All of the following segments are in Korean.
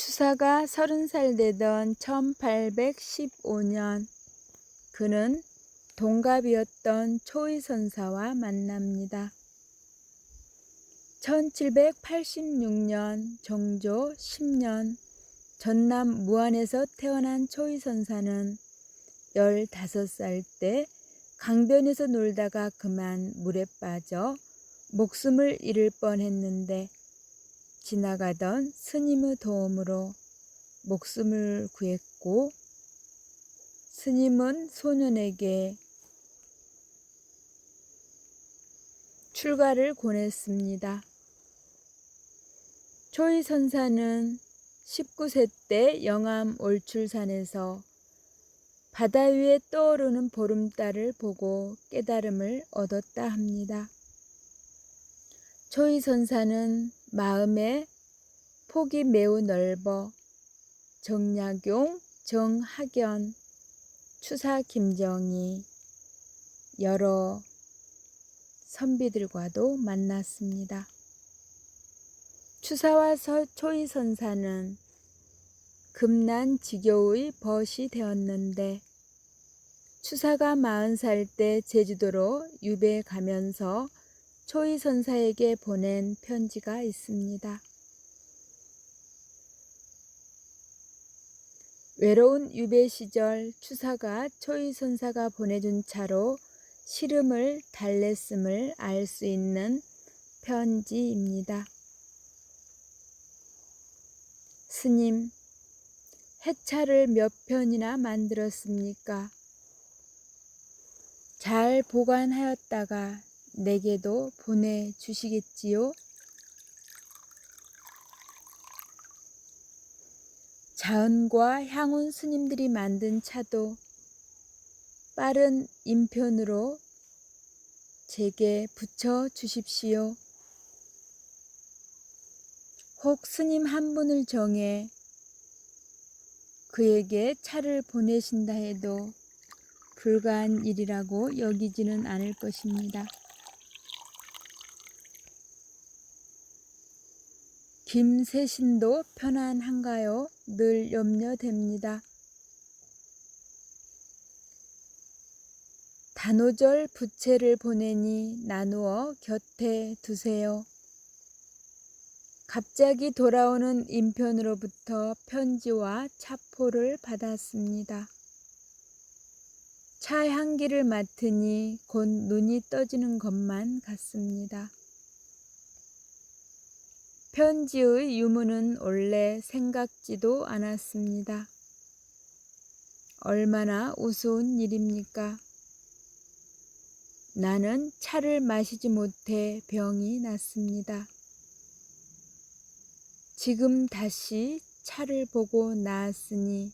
추사가 30살 되던 1815년 그는 동갑이었던 초의선사와 만납니다. 1786년 정조 10년 전남 무안에서 태어난 초의선사는 15살 때 강변에서 놀다가 그만 물에 빠져 목숨을 잃을 뻔했는데 지나가던 스님의 도움으로 목숨을 구했고, 스님은 소년에게 출가를 권했습니다. 초의선사는 19세 때 영암 올출산에서 바다 위에 떠오르는 보름달을 보고 깨달음을 얻었다 합니다. 초의선사는 마음의 폭이 매우 넓어 정약용, 정학연, 추사 김정희 여러 선비들과도 만났습니다. 추사와 초의선사는 금난지교의 벗이 되었는데 추사가 40살 때 제주도로 유배 가면서 초의선사에게 보낸 편지가 있습니다. 외로운 유배 시절 추사가 초의선사가 보내준 차로 시름을 달랬음을 알 수 있는 편지입니다. 스님, 해차를 몇 편이나 만들었습니까? 잘 보관하였다가 내게도 보내주시겠지요? 자은과 향운 스님들이 만든 차도 빠른 인편으로 제게 붙여 주십시오. 혹 스님 한 분을 정해 그에게 차를 보내신다 해도 불가한 일이라고 여기지는 않을 것입니다. 김세신도 편안한가요? 늘 염려됩니다. 단오절 부채를 보내니 나누어 곁에 두세요. 갑자기 돌아오는 인편으로부터 편지와 차포를 받았습니다. 차 향기를 맡으니 곧 눈이 떠지는 것만 같습니다. 편지의 유무는 원래 생각지도 않았습니다. 얼마나 우스운 일입니까? 나는 차를 마시지 못해 병이 났습니다. 지금 다시 차를 보고 나았으니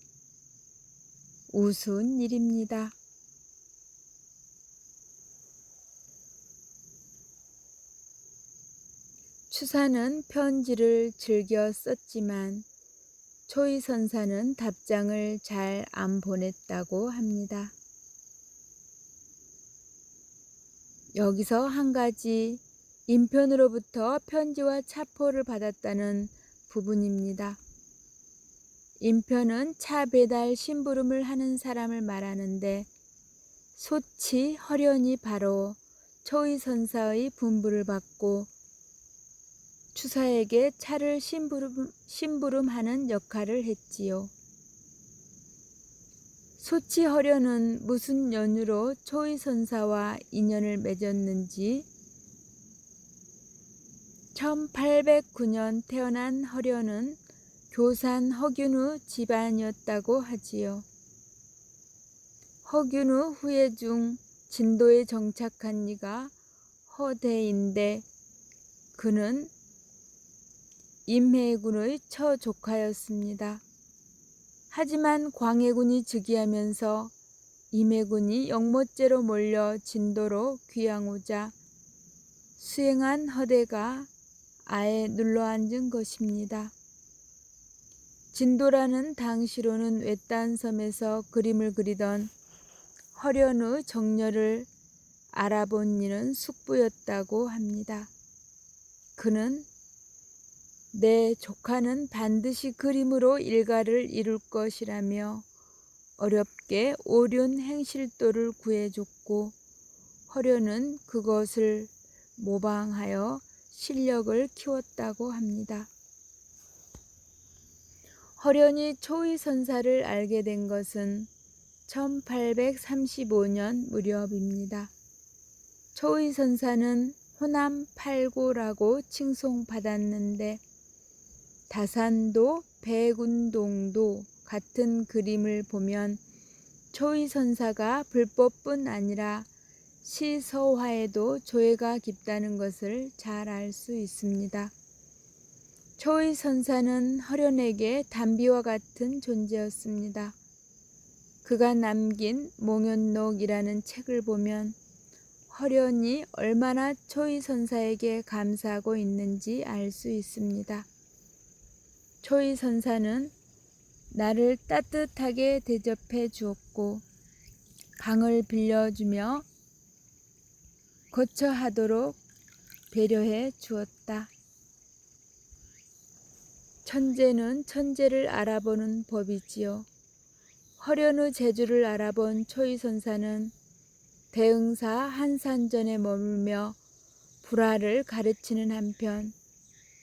우스운 일입니다. 추사는 편지를 즐겨 썼지만 초의선사는 답장을 잘 안 보냈다고 합니다. 여기서 한 가지 인편으로부터 편지와 차포를 받았다는 부분입니다. 인편은 차 배달 심부름을 하는 사람을 말하는데 소치 허련이 바로 초의선사의 분부를 받고 추사에게 차를 심부름하는 역할을 했지요. 소치 허련은 무슨 연유로 초의선사와 인연을 맺었는지 1809년 태어난 허련은 교산 허균의 집안이었다고 하지요. 허균의 후예 중 진도에 정착한 이가 허대인데 그는 임해군의 처조카였습니다. 하지만 광해군이 즉위하면서 임해군이 영모죄로 몰려 진도로 귀양오자 수행한 허대가 아예 눌러앉은 것입니다. 진도라는 당시로는 외딴 섬에서 그림을 그리던 허련의 정렬을 알아본 이는 숙부였다고 합니다. 그는 내 조카는 반드시 그림으로 일가를 이룰 것이라며 어렵게 오륜 행실도를 구해줬고 허련은 그것을 모방하여 실력을 키웠다고 합니다. 허련이 초의선사를 알게 된 것은 1835년 무렵입니다. 초의선사는 호남 8고라고 칭송받았는데 다산도 백운동도 같은 그림을 보면 초의선사가 불법뿐 아니라 시서화에도 조예가 깊다는 것을 잘 알 수 있습니다. 초의선사는 허련에게 담비와 같은 존재였습니다. 그가 남긴 몽연록이라는 책을 보면 허련이 얼마나 초의선사에게 감사하고 있는지 알 수 있습니다. 초의선사는 나를 따뜻하게 대접해 주었고 방을 빌려주며 거처하도록 배려해 주었다. 천재는 천재를 알아보는 법이지요. 허련의 재주를 알아본 초의선사는 대흥사 한산전에 머물며 불화를 가르치는 한편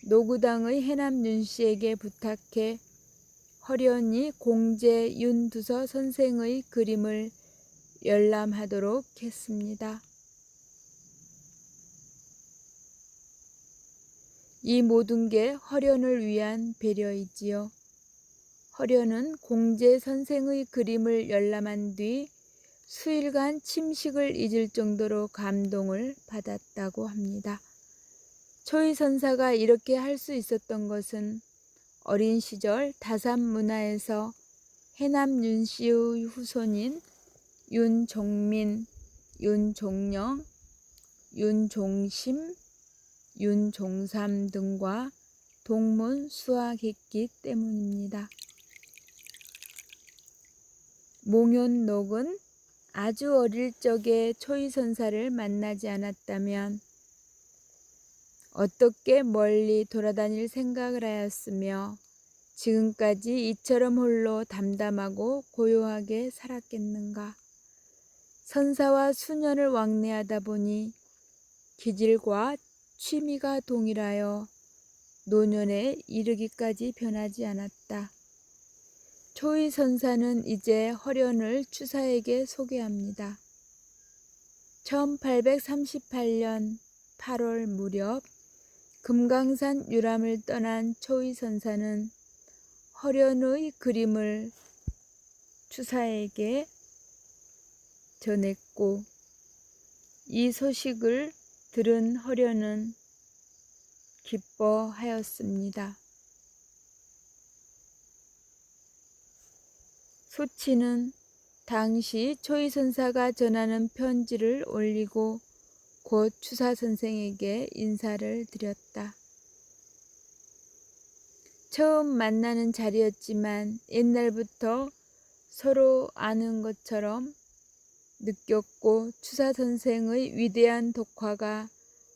노구당의 해남 윤씨에게 부탁해 허련이 공제 윤두서 선생의 그림을 열람하도록 했습니다. 이 모든 게 허련을 위한 배려이지요. 허련은 공제 선생의 그림을 열람한 뒤 수일간 침식을 잊을 정도로 감동을 받았다고 합니다. 초의선사가 이렇게 할 수 있었던 것은 어린 시절 다산 문화에서 해남 윤씨의 후손인 윤종민, 윤종영, 윤종심, 윤종삼 등과 동문수학했기 때문입니다. 몽연록은 아주 어릴 적에 초의선사를 만나지 않았다면 어떻게 멀리 돌아다닐 생각을 하였으며 지금까지 이처럼 홀로 담담하고 고요하게 살았겠는가. 선사와 수년을 왕래하다 보니 기질과 취미가 동일하여 노년에 이르기까지 변하지 않았다. 초의선사는 이제 허련을 추사에게 소개합니다. 1838년 8월 무렵 금강산 유람을 떠난 초의선사는 허련의 그림을 추사에게 전했고 이 소식을 들은 허련은 기뻐하였습니다. 수치는 당시 초의선사가 전하는 편지를 올리고 곧 추사선생에게 인사를 드렸다. 처음 만나는 자리였지만 옛날부터 서로 아는 것처럼 느꼈고 추사선생의 위대한 독화가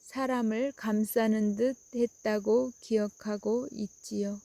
사람을 감싸는 듯 했다고 기억하고 있지요.